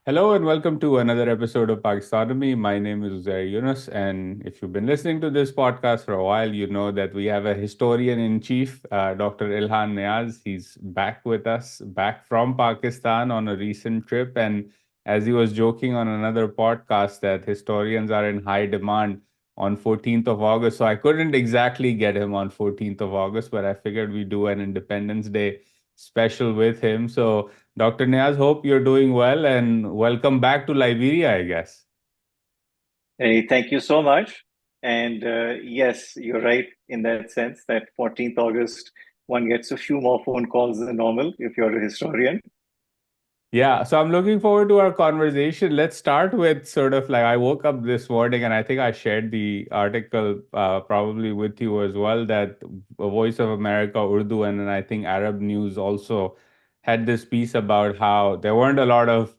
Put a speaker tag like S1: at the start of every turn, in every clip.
S1: Hello and welcome to another episode of Pakistonomy. My name is Uzair, and if you've been listening to this podcast for a while, you know that we have a historian in chief, Dr. Ilhan Niaz. He's back with us, back from Pakistan on a recent trip. And as he was joking on another podcast, that historians are in high demand on 14th of August. So I couldn't exactly get him on 14th of August, but I figured we'd do an Independence Day special with him. So Dr. Niaz, hope you're doing well and welcome back to Liberia, I guess.
S2: Hey, thank you so much. And yes, you're right in that sense that 14th August, one gets a few more phone calls than normal if you're a historian.
S1: Yeah, so I'm looking forward to our conversation. Let's start with sort of like I woke up this morning and I think I shared the article probably with you as well that Voice of America Urdu and then I think Arab News also had this piece about how there weren't a lot of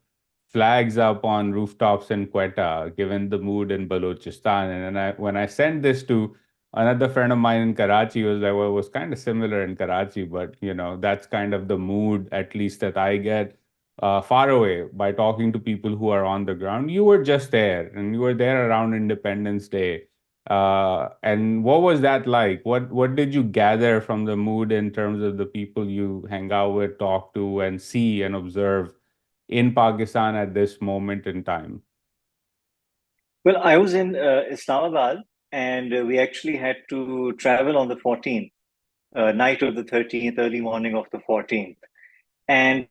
S1: flags up on rooftops in Quetta given the mood in Balochistan. And then when I sent this to another friend of mine in Karachi, he was like, well, it was kind of similar in Karachi, but that's kind of the mood at least that I get far away by talking to people who are on the ground. You were just there, and you were there around Independence Day. And what was that like? What did you gather from the mood in terms of the people you hang out with, talk to, and see and observe in Pakistan at this moment in time?
S2: Well, I was in Islamabad and we actually had to travel on the 14th, night of the 13th, early morning of the 14th. And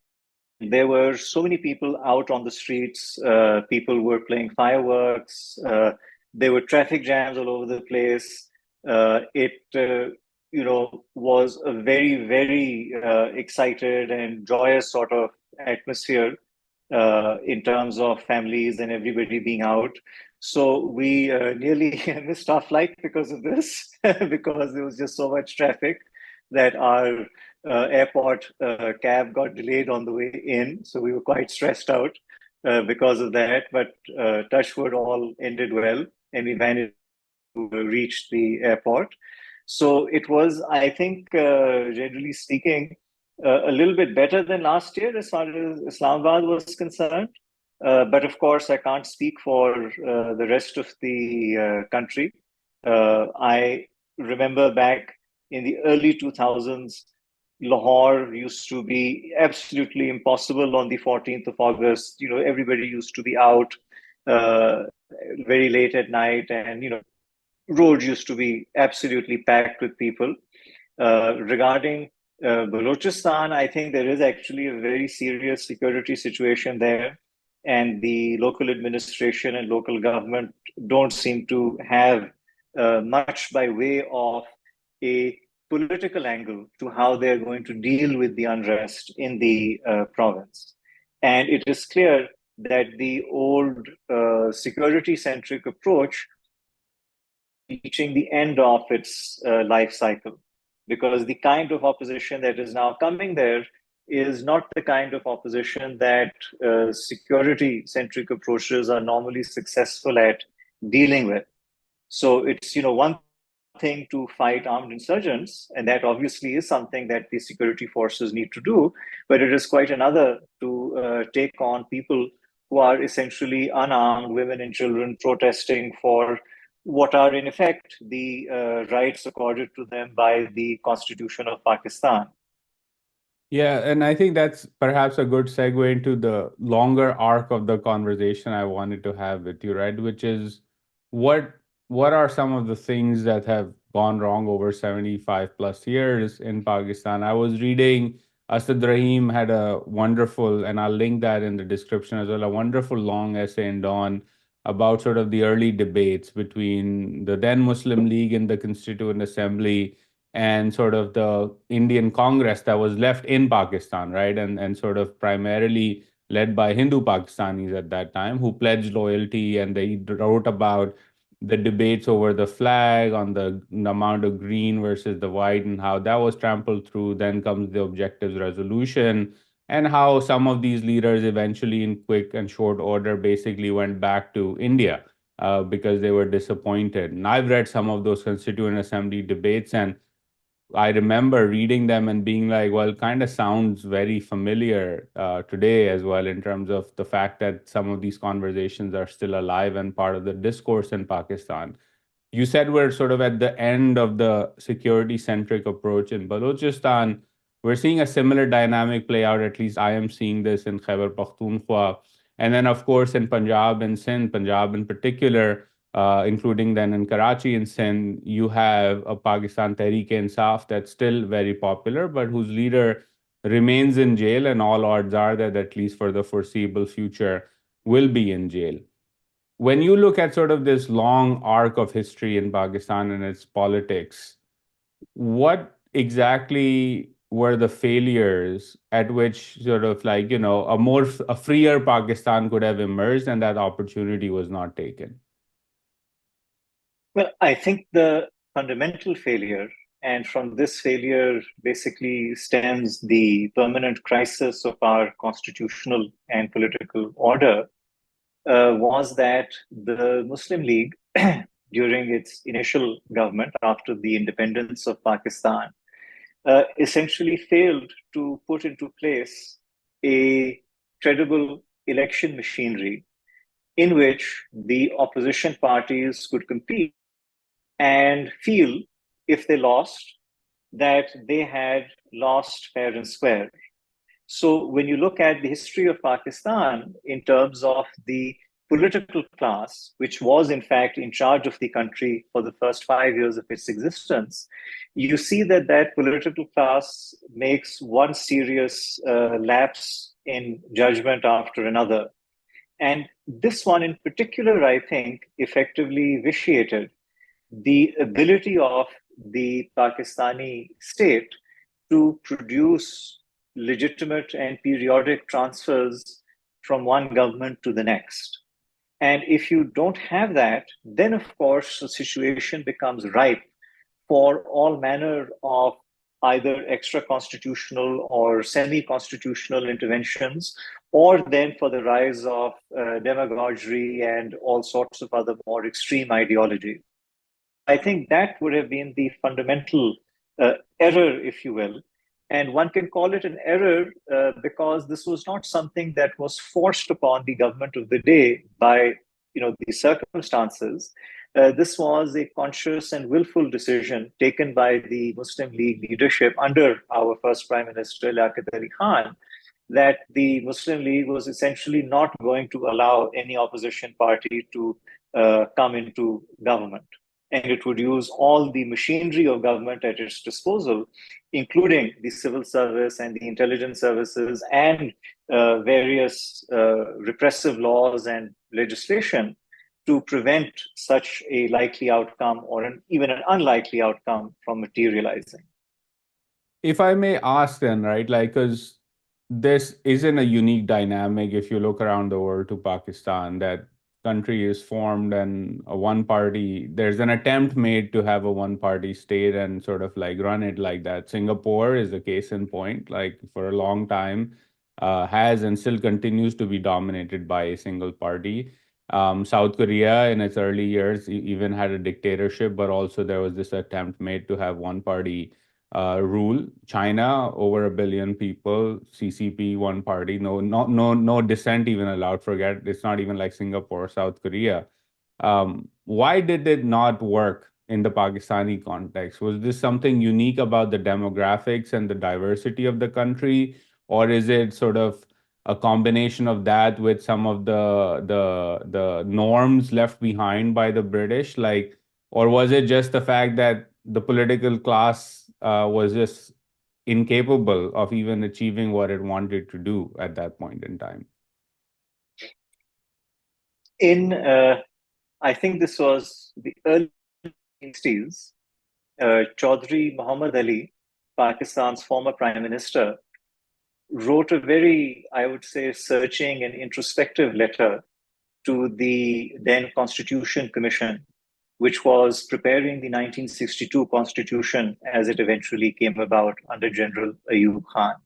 S2: there were so many people out on the streets. People were playing fireworks. There were traffic jams all over the place. It was a very, very excited and joyous sort of atmosphere in terms of families and everybody being out. So we nearly missed our flight because of this, because there was just so much traffic that our airport cab got delayed on the way in. So we were quite stressed out because of that. But touchwood all ended well, and we managed to reach the airport. So it was, I think, generally speaking, a little bit better than last year as far as Islamabad was concerned. But of course, I can't speak for the rest of the country. I remember back in the early 2000s, Lahore used to be absolutely impossible on the 14th of August. Everybody used to be out uh, very late at night, and roads used to be absolutely packed with people. Regarding Balochistan, I think there is actually a very serious security situation there, and the local administration and local government don't seem to have much by way of a political angle to how they're going to deal with the unrest in the province. And it is clear that the old security centric approach reaching the end of its life cycle, because the kind of opposition that is now coming there is not the kind of opposition that security centric approaches are normally successful at dealing with. So it's one thing to fight armed insurgents, and that obviously is something that the security forces need to do, but it is quite another to take on people who are essentially unarmed, women and children protesting for what are in effect the rights accorded to them by the Constitution of Pakistan.
S1: Yeah, and I think that's perhaps a good segue into the longer arc of the conversation I wanted to have with you, right? Which is what what are some of the things that have gone wrong over 75 plus years in Pakistan? I was reading Asad Rahim had a wonderful, and I'll link that in the description as well, a wonderful long essay in Dawn about sort of the early debates between the then Muslim League and the Constituent Assembly and sort of the Indian Congress that was left in Pakistan, right? And sort of primarily led by Hindu Pakistanis at that time who pledged loyalty and they wrote about the debates over the flag on the amount of green versus the white and how that was trampled through. Then comes the objectives resolution and how some of these leaders eventually in quick and short order basically went back to India because they were disappointed. And I've read some of those constituent assembly debates and I remember reading them and being like, well, kind of sounds very familiar today as well, in terms of the fact that some of these conversations are still alive and part of the discourse in Pakistan. You said we're sort of at the end of the security centric approach in Balochistan. We're seeing a similar dynamic play out. At least I am seeing this in Khyber Pakhtunkhwa. And then, of course, in Punjab and Sindh, Punjab in particular, including then in Karachi and Sindh, you have a Pakistan Tehreek-e-Insaf that's still very popular, but whose leader remains in jail, and all odds are that, at least for the foreseeable future, will be in jail. When you look at sort of this long arc of history in Pakistan and its politics, what exactly were the failures at which sort of like, a freer Pakistan could have emerged and that opportunity was not taken?
S2: Well, I think the fundamental failure, and from this failure basically stems the permanent crisis of our constitutional and political order, was that the Muslim League, during its initial government after the independence of Pakistan, essentially failed to put into place a credible election machinery in which the opposition parties could compete and feel, if they lost, that they had lost fair and square. So when you look at the history of Pakistan in terms of the political class, which was in fact in charge of the country for the first 5 years of its existence, you see that that political class makes one serious lapse in judgment after another. And this one in particular, I think, effectively vitiated the ability of the Pakistani state to produce legitimate and periodic transfers from one government to the next. And if you don't have that, then of course the situation becomes ripe for all manner of either extra constitutional or semi constitutional interventions, or then for the rise of demagoguery and all sorts of other more extreme ideologies. I think that would have been the fundamental error, if you will. And one can call it an error because this was not something that was forced upon the government of the day by the circumstances. This was a conscious and willful decision taken by the Muslim League leadership under our first Prime Minister, Liaquat Ali Khan, that the Muslim League was essentially not going to allow any opposition party to come into government. And it would use all the machinery of government at its disposal, including the civil service and the intelligence services and various repressive laws and legislation to prevent such a likely outcome or even an unlikely outcome from materializing.
S1: If I may ask then, right, like, because this isn't a unique dynamic if you look around the world to Pakistan, that country is formed and a one party, there's an attempt made to have a one party state and sort of like run it like that. Singapore is a case in point, like for a long time, has and still continues to be dominated by a single party. South Korea in its early years even had a dictatorship, but also there was this attempt made to have one party rule. China, over 1 billion people, CCP, one party, no dissent even allowed. Forget, it's not even like Singapore, South Korea. Why did it not work in the Pakistani context? Was this something unique about the demographics and the diversity of the country, or is it sort of a combination of that with some of the norms left behind by the British, like, or was it just the fact that the political class was just incapable of even achieving what it wanted to do at that point in time?
S2: In, I think this was the early 60s, Chaudhry Muhammad Ali, Pakistan's former prime minister, wrote a very, I would say, searching and introspective letter to the then Constitution Commission, which was preparing the 1962 Constitution as it eventually came about under General Ayub Khan.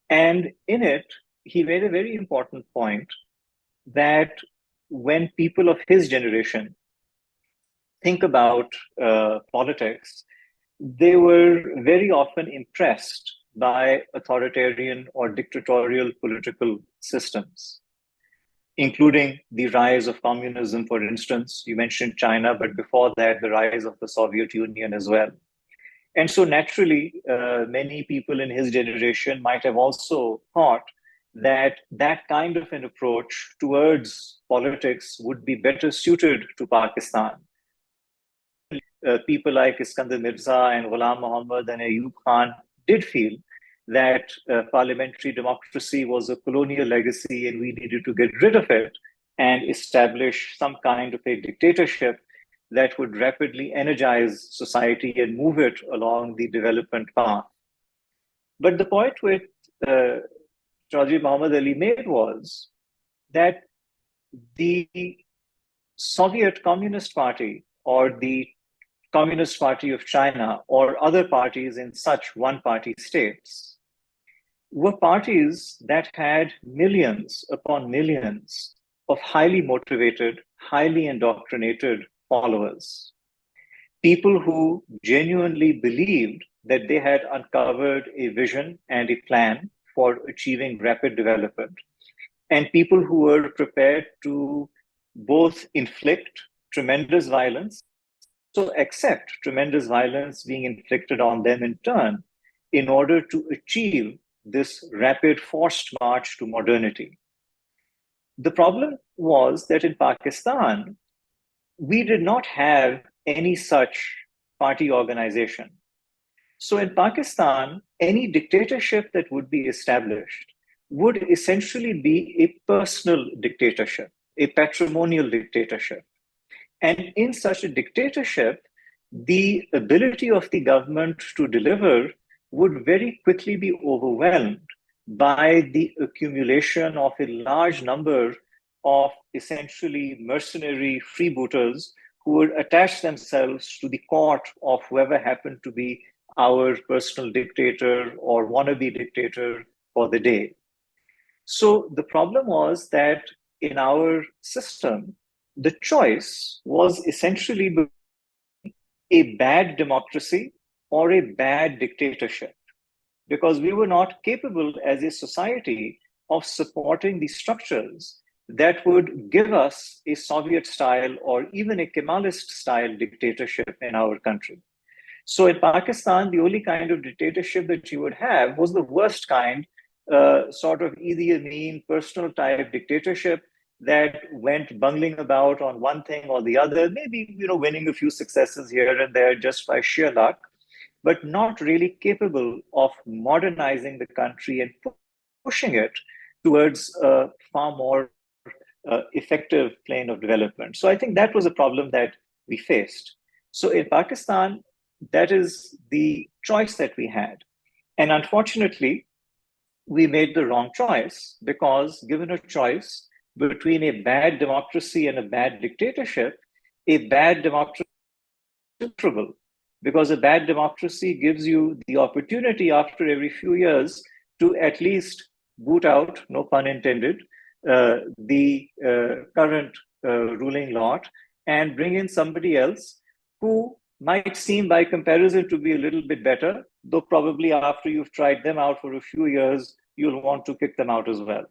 S2: And in it, he made a very important point that when people of his generation think about politics, they were very often impressed by authoritarian or dictatorial political systems, including the rise of communism, for instance. You mentioned China, but before that, the rise of the Soviet Union as well. And so, naturally, many people in his generation might have also thought that that kind of an approach towards politics would be better suited to Pakistan. People like Iskandar Mirza and Ghulam Muhammad and Ayub Khan did feel that parliamentary democracy was a colonial legacy and we needed to get rid of it and establish some kind of a dictatorship that would rapidly energize society and move it along the development path. But the point which uh, Chaudhry Muhammad Ali made was that the Soviet Communist Party or the Communist Party of China or other parties in such one party states were parties that had millions upon millions of highly motivated, highly indoctrinated followers. People who genuinely believed that they had uncovered a vision and a plan for achieving rapid development, and people who were prepared to both inflict tremendous violence, so accept tremendous violence being inflicted on them in turn in order to achieve this rapid forced march to modernity. The problem was that in Pakistan, we did not have any such party organization. So in Pakistan, any dictatorship that would be established would essentially be a personal dictatorship, a patrimonial dictatorship. And in such a dictatorship, the ability of the government to deliver would very quickly be overwhelmed by the accumulation of a large number of essentially mercenary freebooters who would attach themselves to the court of whoever happened to be our personal dictator or wannabe dictator for the day. So the problem was that in our system, the choice was essentially a bad democracy or a bad dictatorship because we were not capable as a society of supporting the structures that would give us a Soviet style or even a Kemalist style dictatorship in our country. So in Pakistan, the only kind of dictatorship that you would have was the worst kind, sort of Idi Amin personal type dictatorship that went bungling about on one thing or the other, maybe winning a few successes here and there just by sheer luck, but not really capable of modernizing the country and pushing it towards a far more effective plane of development. So I think that was a problem that we faced. So in Pakistan, that is the choice that we had. And unfortunately, we made the wrong choice because, given a choice between a bad democracy and a bad dictatorship, a bad democracy is preferable because a bad democracy gives you the opportunity after every few years to at least boot out, no pun intended, the current ruling lot and bring in somebody else who might seem by comparison to be a little bit better, though probably after you've tried them out for a few years, you'll want to kick them out as well.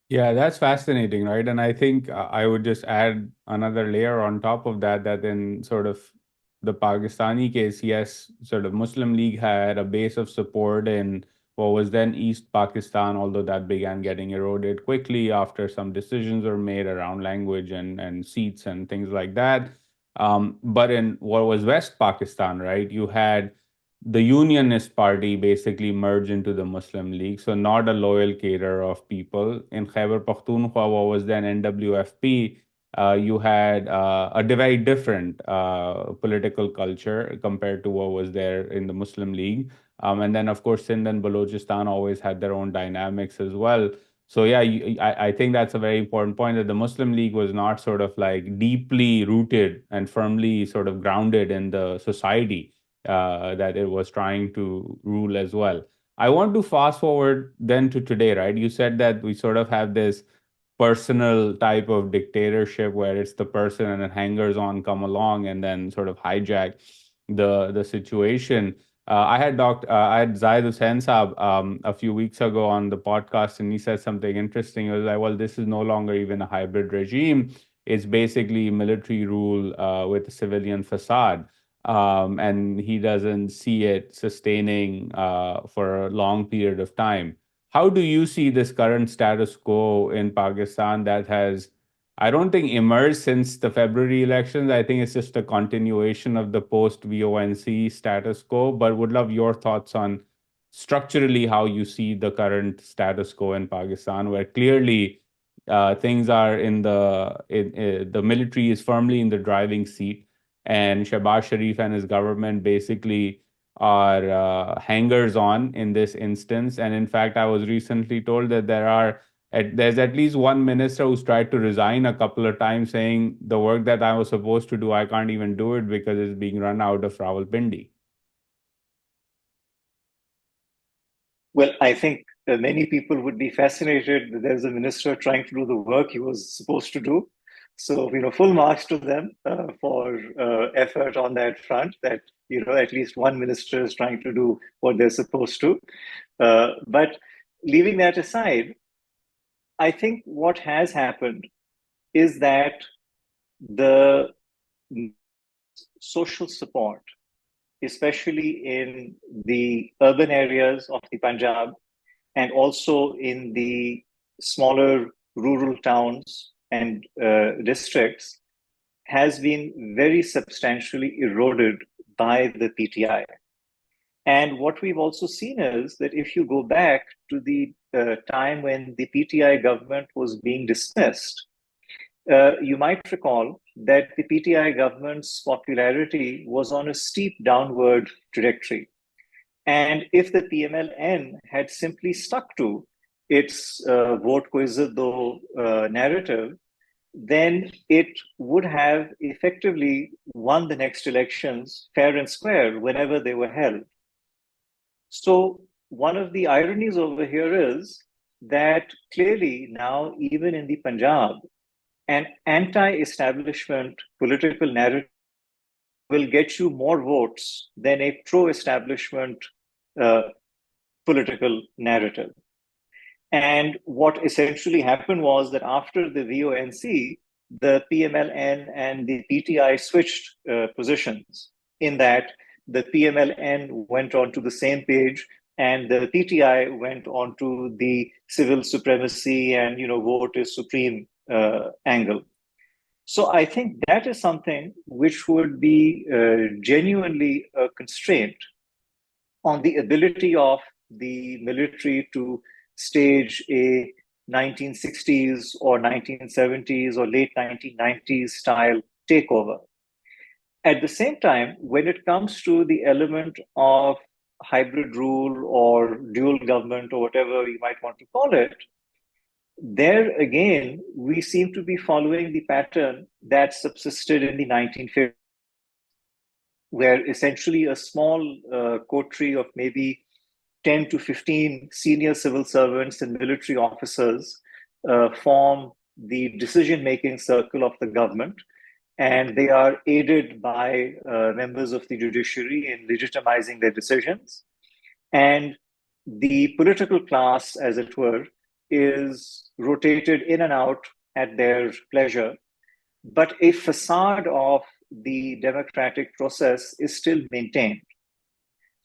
S1: Yeah, that's fascinating, right? And I think I would just add another layer on top of that, that in sort of the Pakistani case, yes, sort of Muslim League had a base of support in what was then East Pakistan, although that began getting eroded quickly after some decisions were made around language and seats and things like that. But in what was West Pakistan, right, you had the Unionist Party basically merged into the Muslim League, so not a loyal cadre of people. In Khyber Pakhtunkhwa, what was then NWFP, you had a very different political culture compared to what was there in the Muslim League. And then, of course, Sindh and Balochistan always had their own dynamics as well. So yeah, I think that's a very important point that the Muslim League was not sort of like deeply rooted and firmly sort of grounded in the society that it was trying to rule as well. I want to fast forward then to today, right? You said that we sort of have this personal type of dictatorship where it's the person and then hangers on come along and then sort of hijack the situation. I had Zaid Hussain Saab a few weeks ago on the podcast, and he said something interesting. He was like, "Well, this is no longer even a hybrid regime. It's basically military rule with a civilian facade." And he doesn't see it sustaining for a long period of time. How do you see this current status quo in Pakistan that has, I don't think, emerged since the February elections? I think it's just a continuation of the post VONC status quo, but would love your thoughts on structurally how you see the current status quo in Pakistan, where clearly things are the military is firmly in the driving seat, and Shehbaz Sharif and his government basically are hangers on in this instance. And in fact, I was recently told that there's at least one minister who's tried to resign a couple of times, saying the work that I was supposed to do, I can't even do it because it's being run out of Rawalpindi.
S2: Well, I think many people would be fascinated that there's a minister trying to do the work he was supposed to do. So, full marks to them for effort on that front, that, at least one minister is trying to do what they're supposed to. But leaving that aside, I think what has happened is that the social support, especially in the urban areas of the Punjab and also in the smaller rural towns and districts, has been very substantially eroded by the PTI. And what we've also seen is that if you go back to the time when the PTI government was being dismissed, you might recall that the PTI government's popularity was on a steep downward trajectory. And if the PMLN had simply stuck to its vote ko izzat do narrative, then it would have effectively won the next elections fair and square whenever they were held. So one of the ironies over here is that clearly now, even in the Punjab, an anti-establishment political narrative will get you more votes than a pro-establishment uh, political narrative. And what essentially happened was that after the VONC, the PMLN and the PTI switched positions, in that the PMLN went on to the same page and the PTI went on to the civil supremacy and vote is supreme angle. So I think that is something which would be genuinely a constraint on the ability of the military to stage a 1960s or 1970s or late 1990s style takeover. At the same time, when it comes to the element of hybrid rule or dual government or whatever you might want to call it, there again, we seem to be following the pattern that subsisted in the 1950s, where essentially a small coterie of maybe 10 to 15 senior civil servants and military officers form the decision-making circle of the government, and they are aided by members of the judiciary in legitimizing their decisions. And the political class, as it were, is rotated in and out at their pleasure, but a facade of the democratic process is still maintained.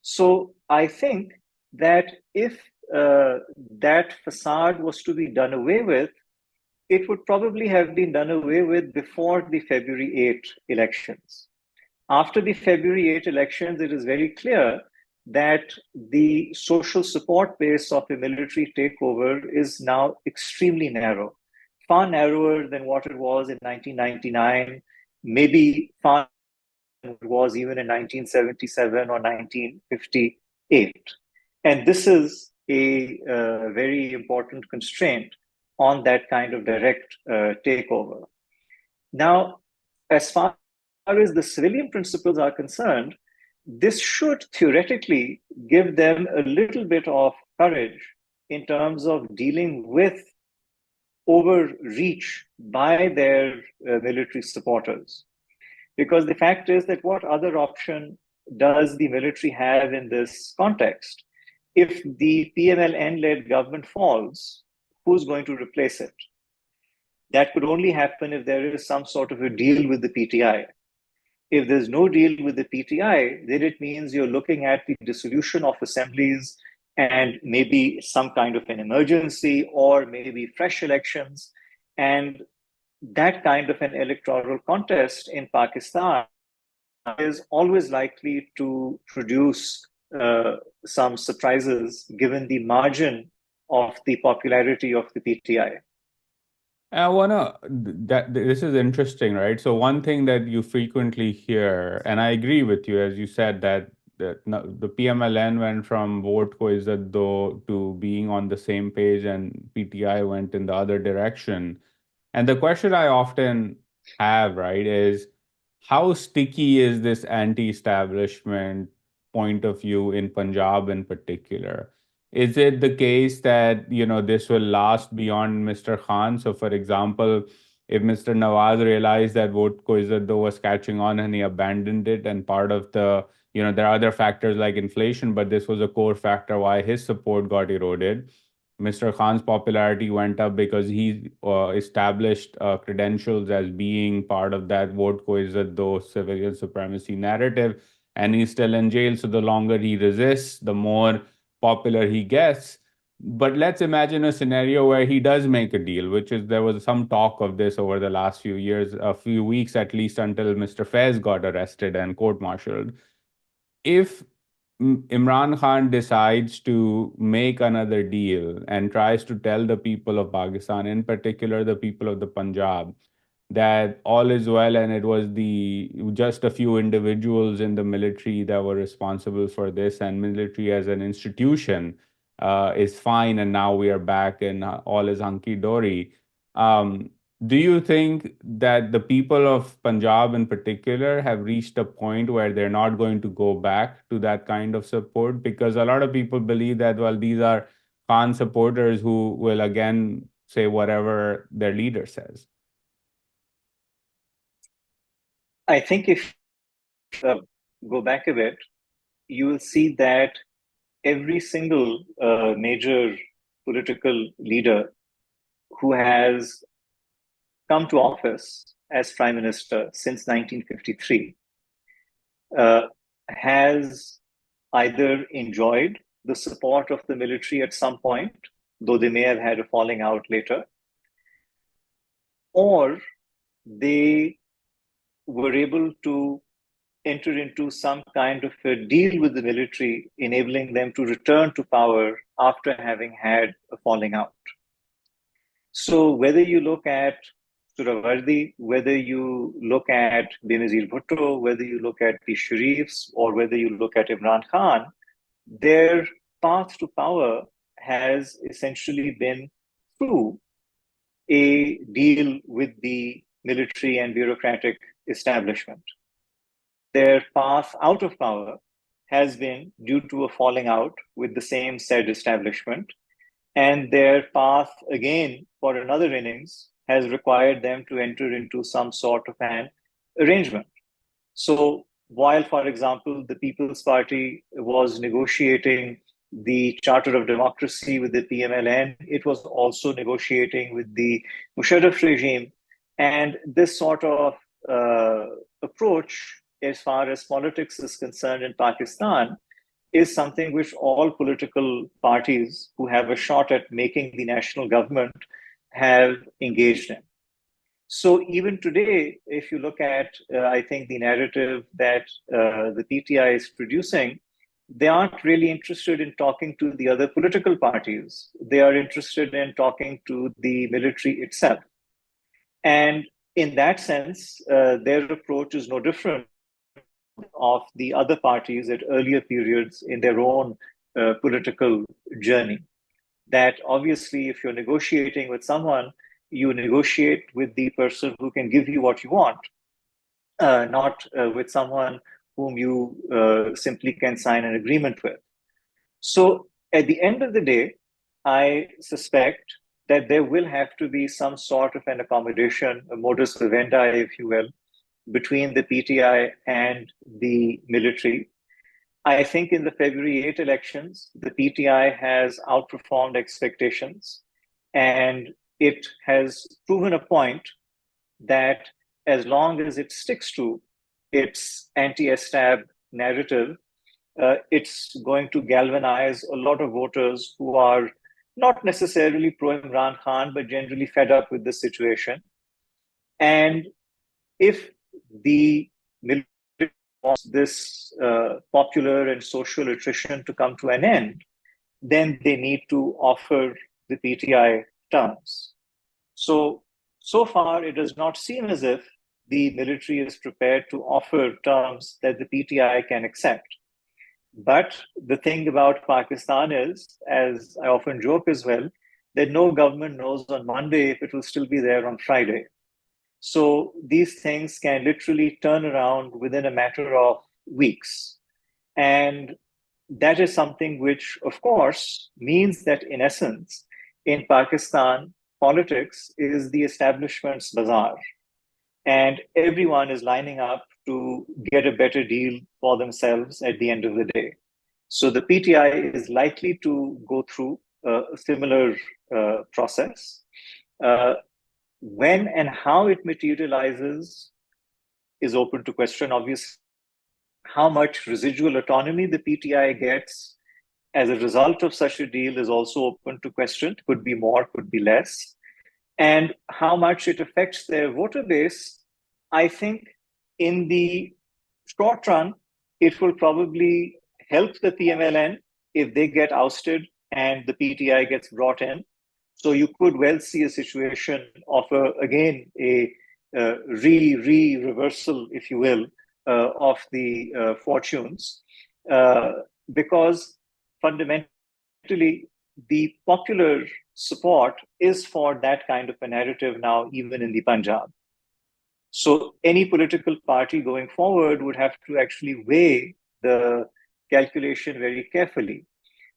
S2: So I think that if that facade was to be done away with, it would probably have been done away with before the February 8 elections. After the February 8 elections, it is very clear that the social support base of a military takeover is now extremely narrow, far narrower than what it was in 1999, maybe far than it was even in 1977 or 1958. And this is a very important constraint on that kind of direct takeover. Now, as far as the civilian principles are concerned, this should theoretically give them a little bit of courage in terms of dealing with overreach by their military supporters. Because the fact is that what other option does the military have in this context? If the PMLN-led government falls, who's going to replace it? That could only happen if there is some sort of a deal with the PTI. If there's no deal with the PTI, then it means you're looking at the dissolution of assemblies and maybe some kind of an emergency or maybe fresh elections. And that kind of an electoral contest in Pakistan is always likely to produce some surprises given the margin of the popularity of the PTI.
S1: I wanna that this is interesting, right? So one thing that you frequently hear, and I agree with you, as you said that the PMLN went from vote ko izzat do to being on the same page, and PTI went in the other direction. And the question I often have, right, is how sticky is this anti-establishment point of view in Punjab in particular? Is it the case that, this will last beyond Mr. Khan? So, for example, if Mr. Nawaz realized that vote ko izzat do was catching on and he abandoned it, and part of there are other factors like inflation, but this was a core factor why his support got eroded. Mr. Khan's popularity went up because he established credentials as being part of that vote ko izzat do civilian supremacy narrative, and he's still in jail. So the longer he resists, the more popular he gets. But let's imagine a scenario where he does make a deal, which is there was some talk of this over the last few years, a few weeks at least, until Mr. Faiz got arrested and court-martialed. If Imran Khan decides to make another deal and tries to tell the people of Pakistan, in particular the people of the Punjab, that all is well and it was the just a few individuals in the military that were responsible for this, and military as an institution is fine, and now we are back and all is hunky dory. um, do you think that the people of Punjab in particular have reached a point where they're not going to go back to that kind of support? Because a lot of people believe that, well, these are Khan supporters who will again say whatever their leader says.
S2: I think if go back a bit, you will see that every single major political leader who has come to office as prime minister since 1953 uh, has either enjoyed the support of the military at some point, though they may have had a falling out later, or they were able to enter into some kind of a deal with the military, enabling them to return to power after having had a falling out. So whether you look at Suravardi, whether you look at Benazir Bhutto, whether you look at the Sharifs, or whether you look at Imran Khan, their path to power has essentially been through a deal with the military and bureaucratic establishment. Their path out of power has been due to a falling out with the same said establishment, and their path again for another innings has required them to enter into some sort of an arrangement. So, while, for example, the People's Party was negotiating the Charter of Democracy with the PMLN, it was also negotiating with the Musharraf regime. And this sort of approach, as far as politics is concerned in Pakistan, is something which all political parties who have a shot at making the national government have engaged in. So even today, if you look at, I think, the narrative that the PTI is producing, they aren't really interested in talking to the other political parties. They are interested in talking to the military itself. And in that sense, their approach is no different of the other parties at earlier periods in their own political journey. That obviously, if you're negotiating with someone, you negotiate with the person who can give you what you want, not with someone whom you simply can sign an agreement with. So at the end of the day, I suspect that there will have to be some sort of an accommodation, a modus vivendi, if you will, between the PTI and the military, I think in the February 8 elections, the PTI has outperformed expectations, and it has proven a point that as long as it sticks to its anti-estab narrative, it's going to galvanize a lot of voters who are not necessarily pro Imran Khan, but generally fed up with the situation. And if the military wants this popular and social attrition to come to an end, then they need to offer the PTI terms. So, so far, it does not seem as if the military is prepared to offer terms that the PTI can accept. But the thing about Pakistan is, as I often joke as well, that no government knows on Monday if it will still be there on Friday. So these things can literally turn around within a matter of weeks. And that is something which, of course, means that in essence, in Pakistan, politics is the establishment's bazaar. And everyone is lining up to get a better deal for themselves at the end of the day. So the PTI is likely to go through a similar process. Uh, when and how it materializes is open to question, obviously. How much residual autonomy the PTI gets as a result of such a deal is also open to question. Could be more, could be less. And how much it affects their voter base, I think in the short run, it will probably help the PMLN if they get ousted and the PTI gets brought in. So you could well see a situation of, again, a reversal, if you will, of the fortunes, uh, because fundamentally the popular support is for that kind of a narrative now, even in the Punjab. So any political party going forward would have to actually weigh the calculation very carefully.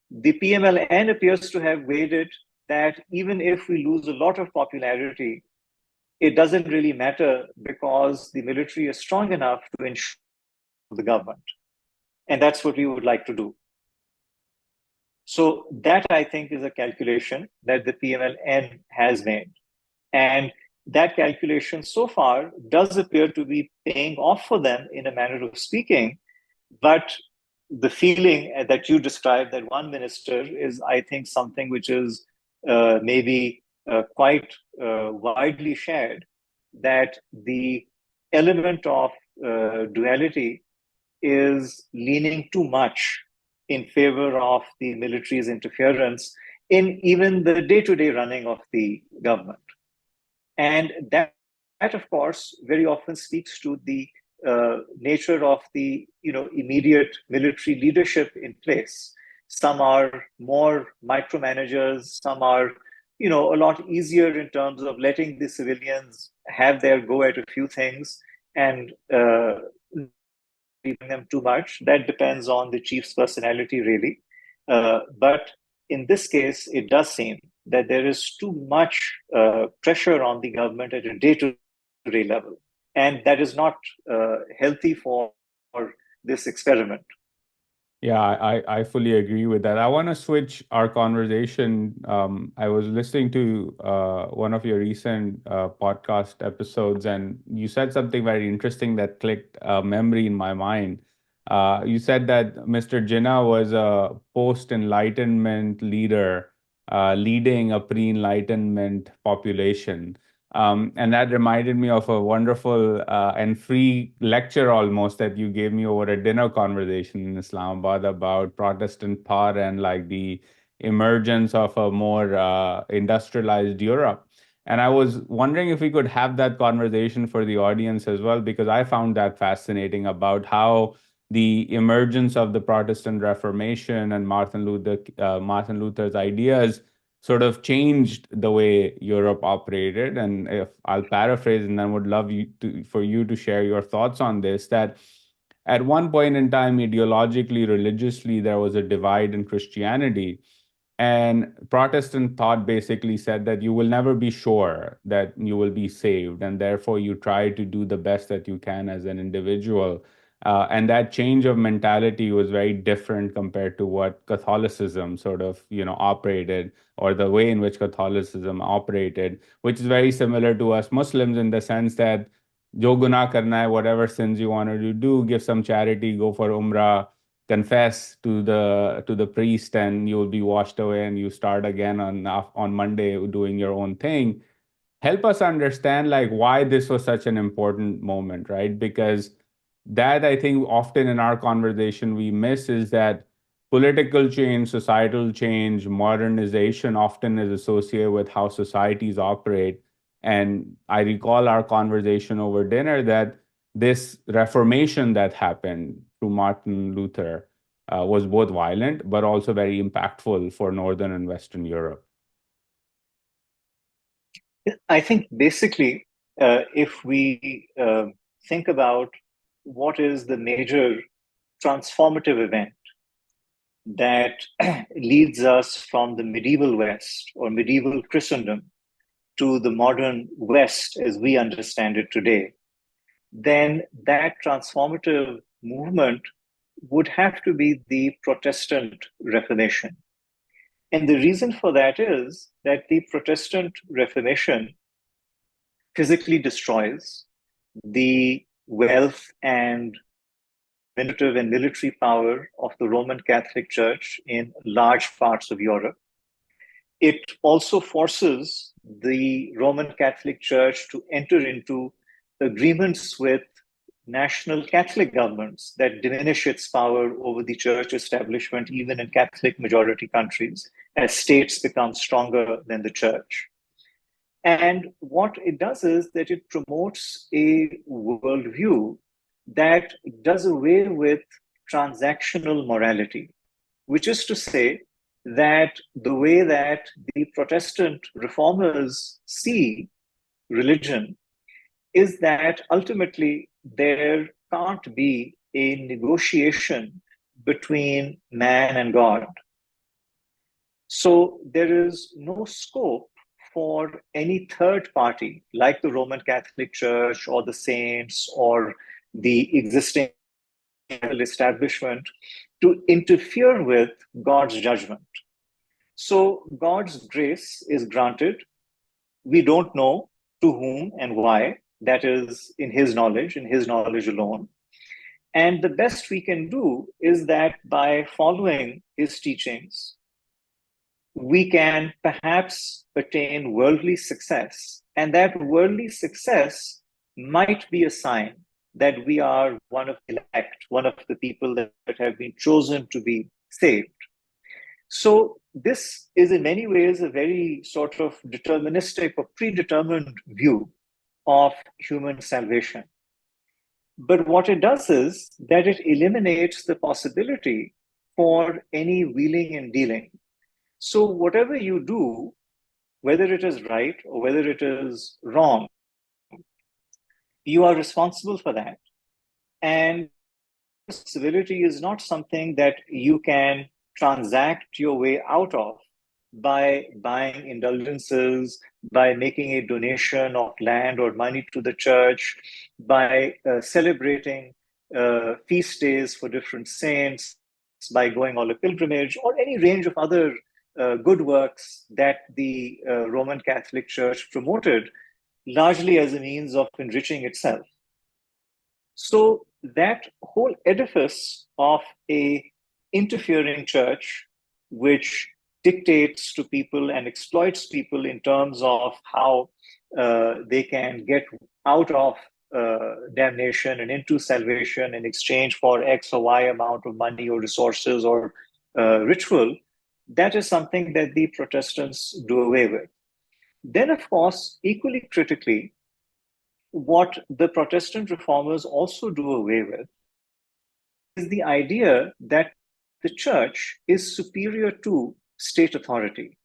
S2: The PMLN appears to have weighed it that even if we lose a lot of popularity, it doesn't really matter because the military is strong enough to ensure the government. And that's what we would like to do. So that, I think, is a calculation that the PMLN has made. And that calculation so far does appear to be paying off for them in a manner of speaking. But the feeling that you described, that one minister, is, I think, something which is maybe quite widely shared, that the element of duality is leaning too much in favor of the military's interference in even the day-to-day running of the government. And that, of course, very often speaks to the nature of the immediate military leadership in place. Some are more micromanagers, some are a lot easier in terms of letting the civilians have their go at a few things and them too much. That depends on the chief's personality, really. But in this case, it does seem that there is too much pressure on the government at a day-to-day level, and that is not healthy for this experiment.
S1: Yeah, I fully agree with that. I want to switch our conversation. I was listening to one of your recent podcast episodes, and you said something very interesting that clicked a memory in my mind. You said that Mr. Jinnah was a post-enlightenment leader leading a pre-enlightenment population. And that reminded me of a wonderful and free lecture almost that you gave me over a dinner conversation in Islamabad about Protestant thought and like the emergence of a more industrialized Europe. And I was wondering if we could have that conversation for the audience as well, because I found that fascinating about how the emergence of the Protestant Reformation and Martin Luther's ideas sort of changed the way Europe operated. And if I'll paraphrase, and then would love for you to share your thoughts on this, that at one point in time, ideologically, religiously, there was a divide in Christianity. And Protestant thought basically said that you will never be sure that you will be saved. And therefore, you try to do the best that you can as an individual. And that change of mentality was very different compared to what Catholicism sort of, operated, or the way in which Catholicism operated, which is very similar to us Muslims in the sense that jo guna karna hai, whatever sins you wanted to do, give some charity, go for umrah, confess to the priest, and you'll be washed away, and you start again on Monday doing your own thing. Help us understand like why this was such an important moment, right? Because that, I think, often in our conversation we miss is that political change, societal change, modernization often is associated with how societies operate. And I recall our conversation over dinner that this reformation that happened through Martin Luther was both violent but also very impactful for Northern and Western Europe.
S2: I think basically, if we think about what is the major transformative event that leads us from the medieval West or medieval Christendom to the modern West as we understand it today, then that transformative movement would have to be the Protestant Reformation. And the reason for that is that the Protestant Reformation physically destroys the wealth and administrative and military power of the Roman Catholic Church in large parts of Europe. It also forces the Roman Catholic Church to enter into agreements with national Catholic governments that diminish its power over the church establishment, even in Catholic majority countries, as states become stronger than the church. And what it does is that it promotes a worldview that does away with transactional morality, which is to say that the way that the Protestant reformers see religion is that ultimately there can't be a negotiation between man and God. So there is no scope for any third party, like the Roman Catholic Church or the saints or the existing establishment, to interfere with God's judgment. So God's grace is granted. We don't know to whom and why. That is in His knowledge alone. And the best we can do is that by following His teachings, we can perhaps attain worldly success. And that worldly success might be a sign that we are one of the elect, one of the people that have been chosen to be saved. So this is in many ways a very sort of deterministic or predetermined view of human salvation. But what it does is that it eliminates the possibility for any wheeling and dealing. So whatever you do, whether it is right or whether it is wrong, you are responsible for that. And responsibility is not something that you can transact your way out of by buying indulgences, by making a donation of land or money to the church, by celebrating feast days for different saints, by going on a pilgrimage, or any range of other good works that the Roman Catholic Church promoted, largely as a means of enriching itself. So that whole edifice of a interfering church, which dictates to people and exploits people in terms of how they can get out of damnation and into salvation in exchange for X or Y amount of money or resources or ritual, that is something that the Protestants do away with. Then, of course, equally critically, what the Protestant reformers also do away with is the idea that the church is superior to state authority.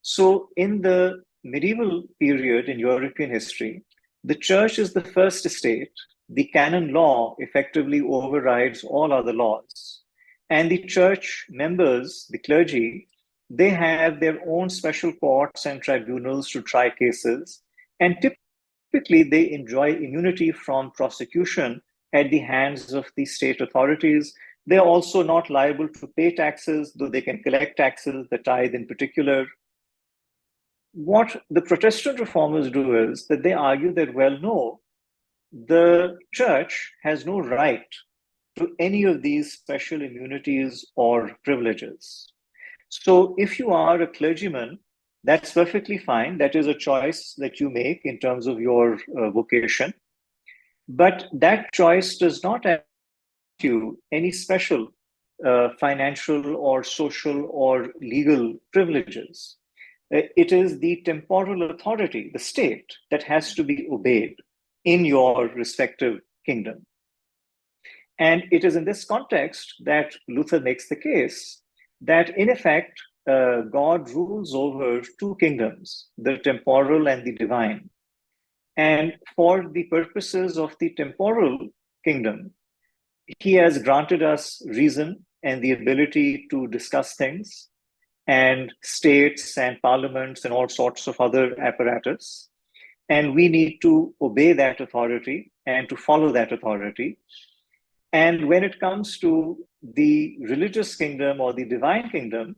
S2: So, in the medieval period in European history, the church is the first estate. The canon law effectively overrides all other laws. And the church members, the clergy, they have their own special courts and tribunals to try cases. And typically, they enjoy immunity from prosecution at the hands of the state authorities. They're also not liable to pay taxes, though they can collect taxes, the tithe in particular. What the Protestant reformers do is that they argue that, well, no, the church has no right to any of these special immunities or privileges. So if you are a clergyman, that's perfectly fine. That is a choice that you make in terms of your vocation. But that choice does not grant you any special financial or social or legal privileges. It is the temporal authority, the state, that has to be obeyed in your respective kingdom. And it is in this context that Luther makes the case that, in effect, God rules over two kingdoms, the temporal and the divine. And for the purposes of the temporal kingdom, he has granted us reason and the ability to discuss things, and states and parliaments and all sorts of other apparatus. And we need to obey that authority and to follow that authority. And when it comes to the religious kingdom or the divine kingdom,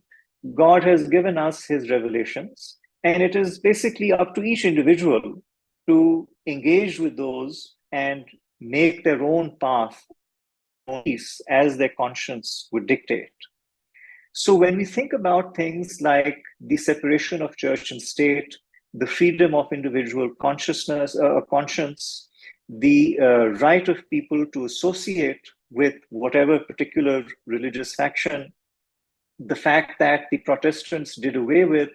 S2: God has given us his revelations. And it is basically up to each individual to engage with those and make their own path as their conscience would dictate. So when we think about things like the separation of church and state, the freedom of individual conscience, the right of people to associate with whatever particular religious faction, the fact that the Protestants did away with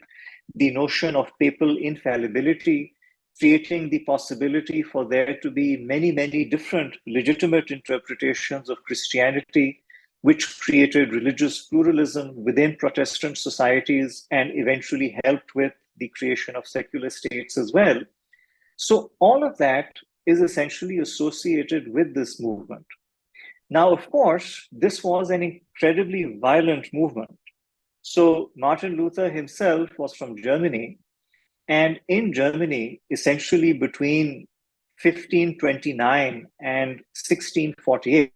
S2: the notion of papal infallibility, creating the possibility for there to be many, many different legitimate interpretations of Christianity, which created religious pluralism within Protestant societies and eventually helped with the creation of secular states as well. So all of that is essentially associated with this movement. Now, of course, this was an incredibly violent movement. So Martin Luther himself was from Germany, and in Germany, essentially between 1529 and 1648,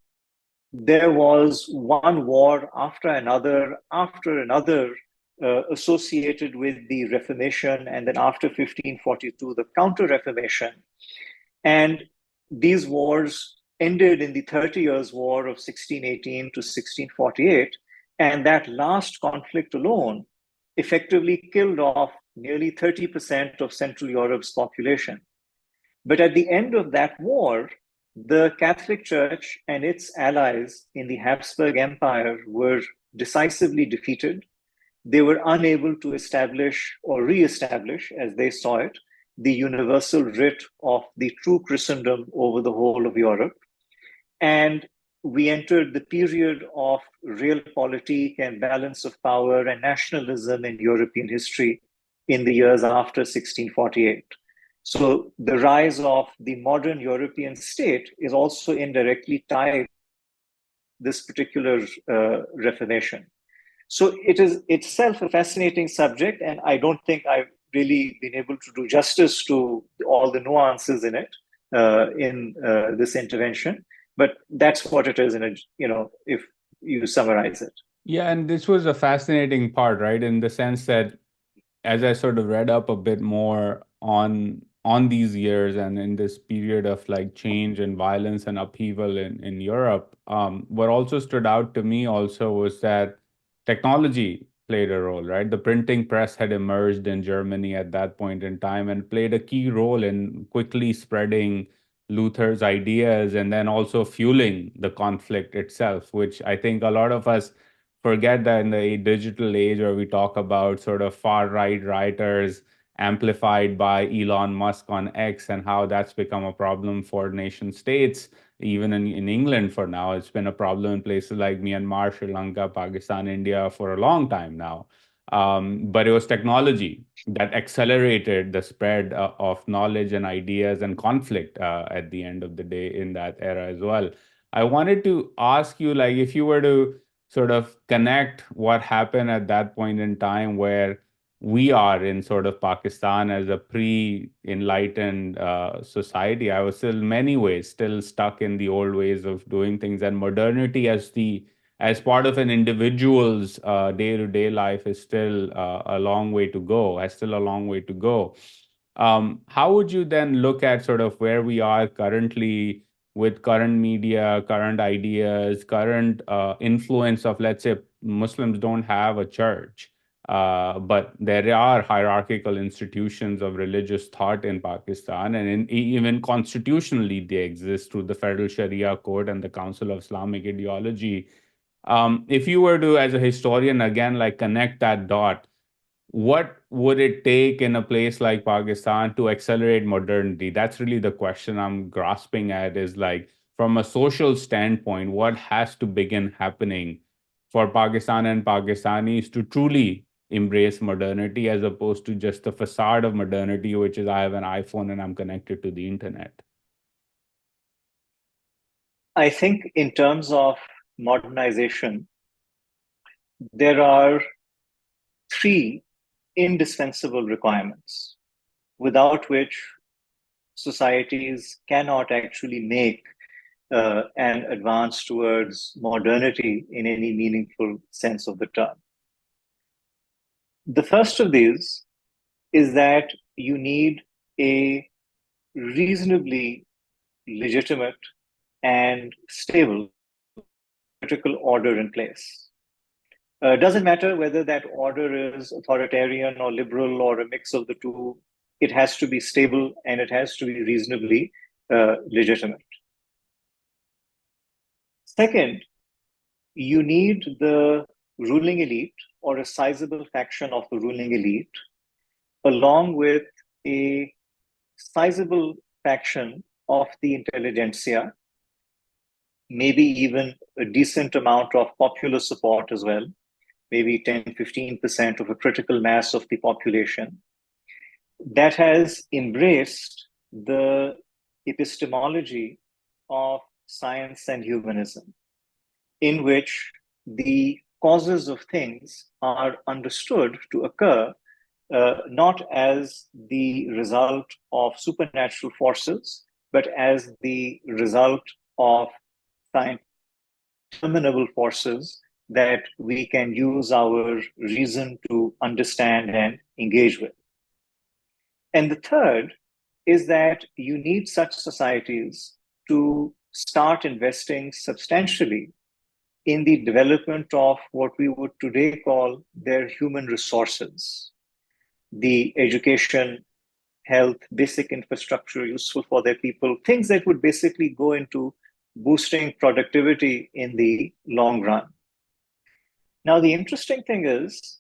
S2: there was one war after another, associated with the Reformation, and then after 1542, the Counter Reformation. And these wars ended in the 30 Years' War of 1618 to 1648. And that last conflict alone effectively killed off nearly 30% of Central Europe's population. But at the end of that war, the Catholic Church and its allies in the Habsburg Empire were decisively defeated. They were unable to establish or re-establish, as they saw it, the universal writ of the true Christendom over the whole of Europe. And we entered the period of realpolitik and balance of power and nationalism in European history in the years after 1648. So the rise of the modern European state is also indirectly tied to this particular Reformation. So it is itself a fascinating subject, and I don't think I've really been able to do justice to all the nuances in it in this intervention. But that's what it is if you summarize it.
S1: Yeah, and this was a fascinating part, right? In the sense that as I sort of read up a bit more on these years and in this period of like change and violence and upheaval in Europe, what also stood out to me also was that technology played a role, right? The printing press had emerged in Germany at that point in time and played a key role in quickly spreading Luther's ideas and then also fueling the conflict itself, which I think a lot of us forget that in the digital age where we talk about sort of far right writers amplified by Elon Musk on X and how that's become a problem for nation states, even in England for now. It's been a problem in places like Myanmar, Sri Lanka, Pakistan, India for a long time now. But it was technology that accelerated the spread of knowledge and ideas and conflict at the end of the day in that era as well. I wanted to ask you, like, if you were to sort of connect what happened at that point in time where we are in sort of Pakistan as a pre-enlightened society. I was still in many ways still stuck in the old ways of doing things, and modernity as part of an individual's day-to-day life is still a long way to go. Has still a long way to go. How would you then look at sort of where we are currently with current media, current ideas, current influence of, let's say, Muslims don't have a church, but there are hierarchical institutions of religious thought in Pakistan, and even constitutionally, they exist through the Federal Sharia Court and the Council of Islamic Ideology. If you were to, as a historian, again, like connect that dot, what would it take in a place like Pakistan to accelerate modernity? That's really the question I'm grasping at, is like from a social standpoint, what has to begin happening for Pakistan and Pakistanis to truly embrace modernity as opposed to just the facade of modernity, which is I have an iPhone and I'm connected to the internet?
S2: I think in terms of modernization, there are three indispensable requirements without which societies cannot actually make an advance towards modernity in any meaningful sense of the term. The first of these is that you need a reasonably legitimate and stable political order in place. Doesn't matter whether that order is authoritarian or liberal or a mix of the two. It has to be stable and it has to be reasonably legitimate. Second, you need the ruling elite or a sizable faction of the ruling elite, along with a sizable faction of the intelligentsia, maybe even a decent amount of popular support as well, maybe 10-15% of a critical mass of the population, that has embraced the epistemology of science and humanism, in which the causes of things are understood to occur not as the result of supernatural forces, but as the result of scientific determinable forces that we can use our reason to understand and engage with. And the third is that you need such societies to start investing substantially in the development of what we would today call their human resources, the education, health, basic infrastructure useful for their people, things that would basically go into boosting productivity in the long run. Now, the interesting thing is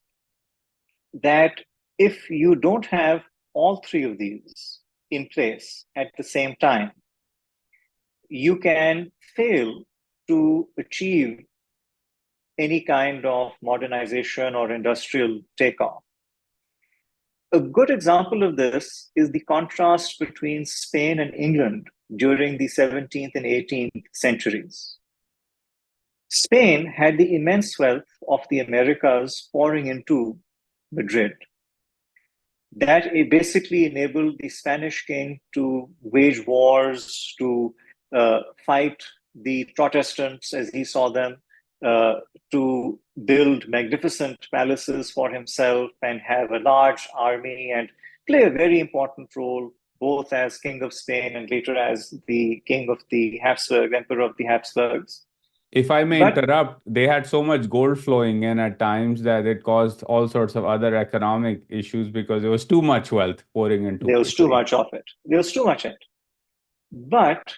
S2: that if you don't have all three of these in place at the same time, you can fail to achieve any kind of modernization or industrial takeoff. A good example of this is the contrast between Spain and England during the 17th and 18th centuries. Spain had the immense wealth of the Americas pouring into Madrid. That basically enabled the Spanish king to wage wars, to fight the Protestants as he saw them, to build magnificent palaces for himself and have a large army and play a very important role both as king of Spain and later as the king of the Habsburg, emperor of the Habsburgs.
S1: If I may
S2: But
S1: interrupt, they had so much gold flowing in at times that it caused all sorts of other economic issues because there was too much wealth pouring into
S2: there was too
S1: quickly.
S2: much of it. There was too much of it. But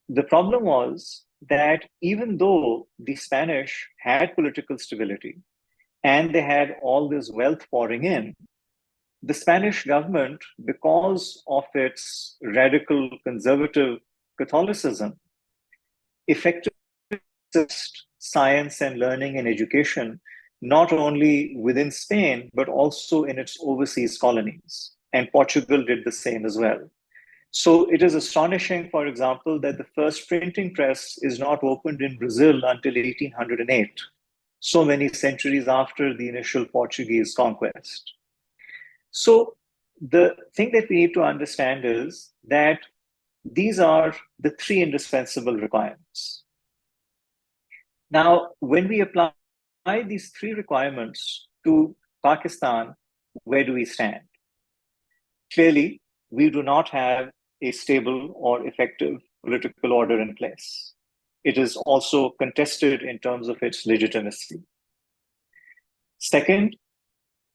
S2: the problem was that even though the Spanish had political stability and they had all this wealth pouring in, the Spanish government, because of its radical conservative Catholicism, effectively assist science and learning and education, not only within Spain, but also in its overseas colonies. And Portugal did the same as well. So it is astonishing, for example, that the first printing press is not opened in Brazil until 1808, so many centuries after the initial Portuguese conquest. So the thing that we need to understand is that these are the three indispensable requirements. Now, when we apply these three requirements to Pakistan, where do we stand? Clearly, we do not have a stable or effective political order in place. It is also contested in terms of its legitimacy. Second,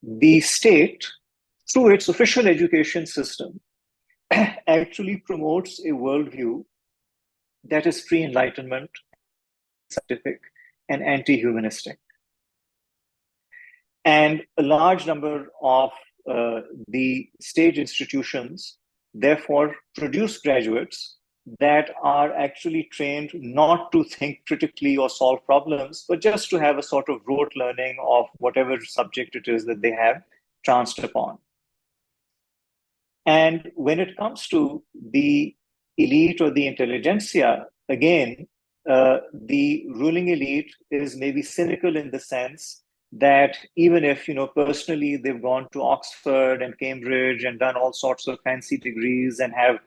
S2: the state, through its official education system, actually promotes a worldview that is pre Enlightenment, scientific, and anti humanistic. And a large number of the state institutions, therefore, produce graduates that are actually trained not to think critically or solve problems, but just to have a sort of rote learning of whatever subject it is that they have chanced upon. And when it comes to the elite or the intelligentsia, again, the ruling elite is maybe cynical in the sense that even if, personally they've gone to Oxford and Cambridge and done all sorts of fancy degrees and have,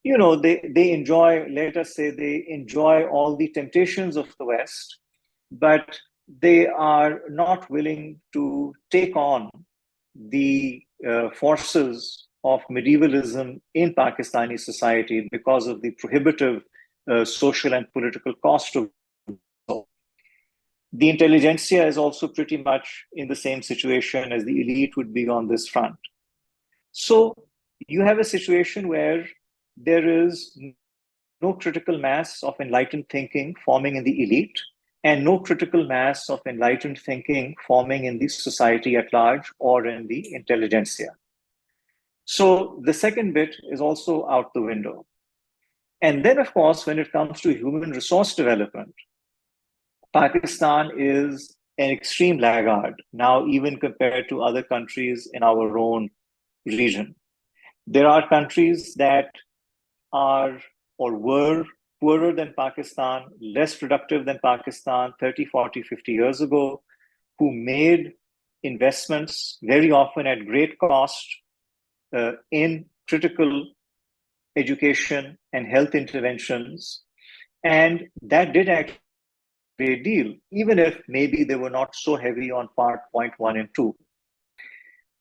S2: they enjoy, let us say, they enjoy all the temptations of the West, but they are not willing to take on the forces of medievalism in Pakistani society because of the prohibitive social and political cost of it. The intelligentsia is also pretty much in the same situation as the elite would be on this front. So you have a situation where there is no critical mass of enlightened thinking forming in the elite, and no critical mass of enlightened thinking forming in the society at large or in the intelligentsia. So the second bit is also out the window. And then, of course, when it comes to human resource development, Pakistan is an extreme laggard now, even compared to other countries in our own region. There are countries that are or were poorer than Pakistan, less productive than Pakistan 30, 40, 50 years ago, who made investments very often at great cost in critical education and health interventions. And that did actually a great deal, even if maybe they were not so heavy on part point one and two.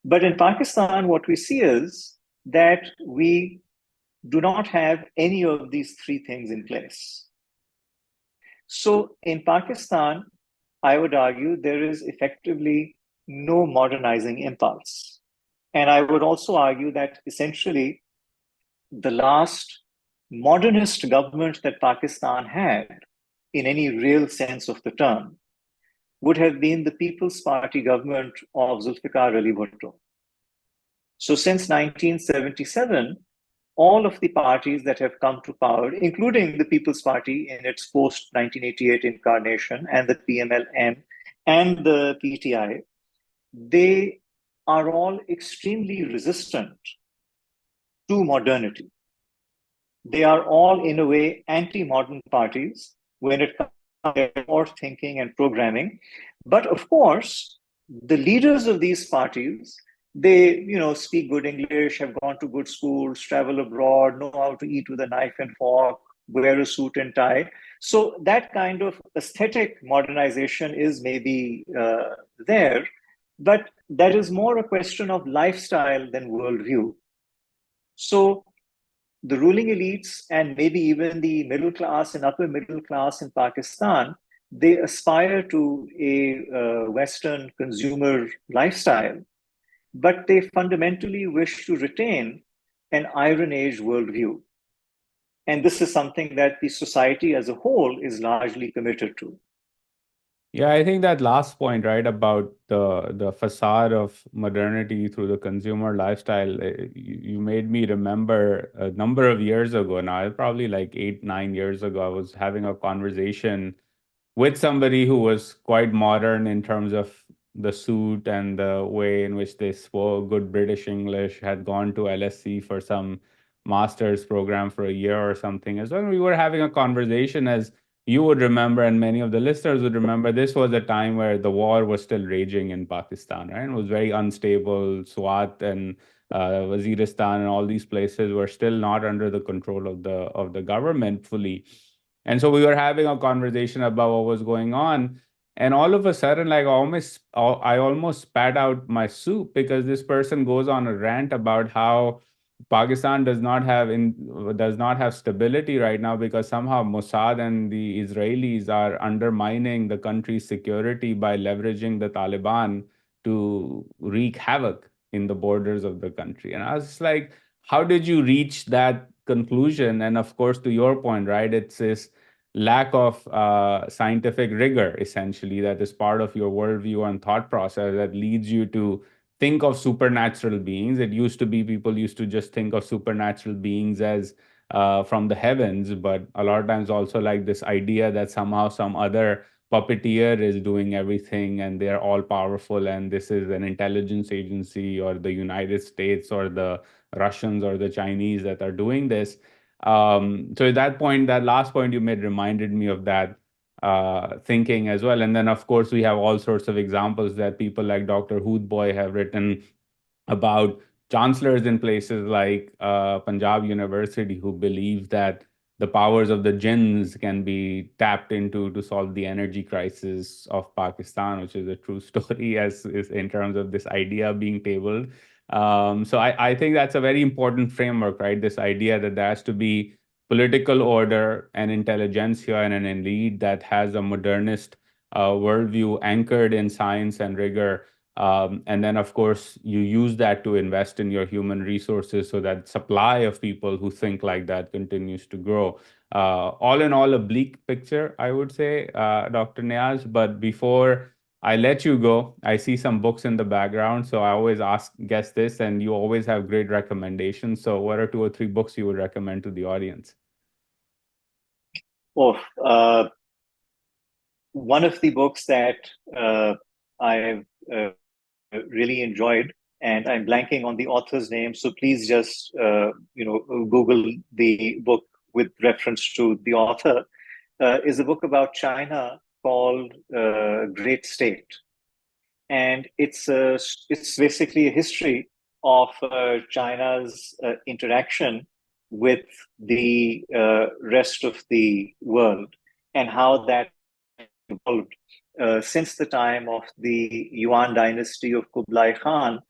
S2: But in Pakistan, what we see is that we do not have any of these three things in place. So in Pakistan, I would argue there is effectively no modernizing impulse. And I would also argue that essentially the last modernist government that Pakistan had, in any real sense of the term, would have been the People's Party government of Zulfikar Ali Bhutto. So since 1977, all of the parties that have come to power, including the People's Party in its post 1988 incarnation, and the PMLN and the PTI, they are all extremely resistant to modernity. They are all, in a way, anti-modern parties when it comes to forward thinking and programming. But of course, the leaders of these parties, they speak good English, have gone to good schools, travel abroad, know how to eat with a knife and fork, wear a suit and tie. So that kind of aesthetic modernization is maybe there, but that is more a question of lifestyle than worldview. So the ruling elites and maybe even the middle class and upper middle class in Pakistan, they aspire to a Western consumer lifestyle, but they fundamentally wish to retain an Iron Age worldview. And this is something that the society as a whole is largely committed to.
S1: Yeah, I think that last point, right, about the facade of modernity through the consumer lifestyle, you made me remember a number of years ago now, probably like 8, 9 years ago, I was having a conversation with somebody who was quite modern in terms of the suit and the way in which they spoke good British English, had gone to LSE for some master's program for a year or something. As well, we were having a conversation as you would remember, and many of the listeners would remember, this was a time where the war was still raging in Pakistan, right? It was very unstable. Swat and Waziristan and all these places were still not under the control of the government fully. And so we were having a conversation about what was going on. And all of a sudden, like I almost spat out my soup because this person goes on a rant about how Pakistan does not have stability right now because somehow Mossad and the Israelis are undermining the country's security by leveraging the Taliban to wreak havoc in the borders of the country. And I was just like, how did you reach that conclusion? And of course, to your point, right, it's this lack of scientific rigor, essentially, that is part of your worldview and thought process that leads you to think of supernatural beings. It used to be people used to just think of supernatural beings as from the heavens, but a lot of times also like this idea that somehow some other puppeteer is doing everything and they're all powerful and this is an intelligence agency or the United States or the Russians or the Chinese that are doing this. So at that point, that last point you made reminded me of that thinking as well. And then, of course, we have all sorts of examples that people like Dr. Hoodboy have written about chancellors in places like Punjab University who believe that the powers of the jinns can be tapped into to solve the energy crisis of Pakistan, which is a true story as is in terms of this idea being tabled. So I think that's a very important framework, right? This idea that there has to be political order and intelligentsia and an elite that has a modernist worldview anchored in science and rigor, and then, of course, you use that to invest in your human resources so that supply of people who think like that continues to grow. All in all, a bleak picture, I would say, Dr. Niaz. But before I let you go, I see some books in the background. So I always ask guests this, and you always have great recommendations. So, what are two or three books you would recommend to the audience?
S2: Oh, one of the books that I've really enjoyed, and I'm blanking on the author's name, so please just Google the book with reference to the author. Is a book about China called Great State, and it's basically a history of China's interaction with the rest of the world and how that evolved since the time of the Yuan dynasty of Kublai Khan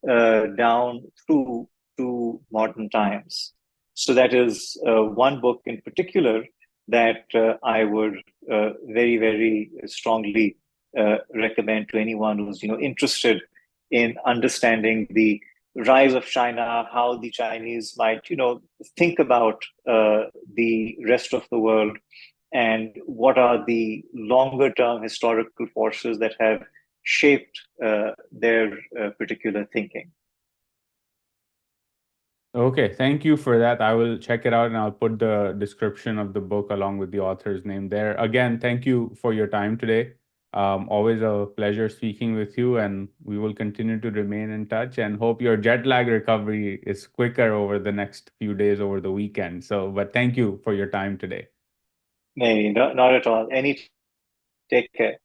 S2: down through to modern times. So that is one book in particular that I would very strongly recommend to anyone who's interested in understanding the rise of China, how the Chinese might think about the rest of the world, and what are the longer term historical forces that have shaped their particular thinking.
S1: Okay, thank you for that. I will check it out and I'll put the description of the book along with the author's name there. Again, thank you for your time today. Always a pleasure speaking with you, and we will continue to remain in touch and hope your jet lag recovery is quicker over the next few days over the weekend. So, but thank you for your time today.
S2: Maybe not at all. Any take care.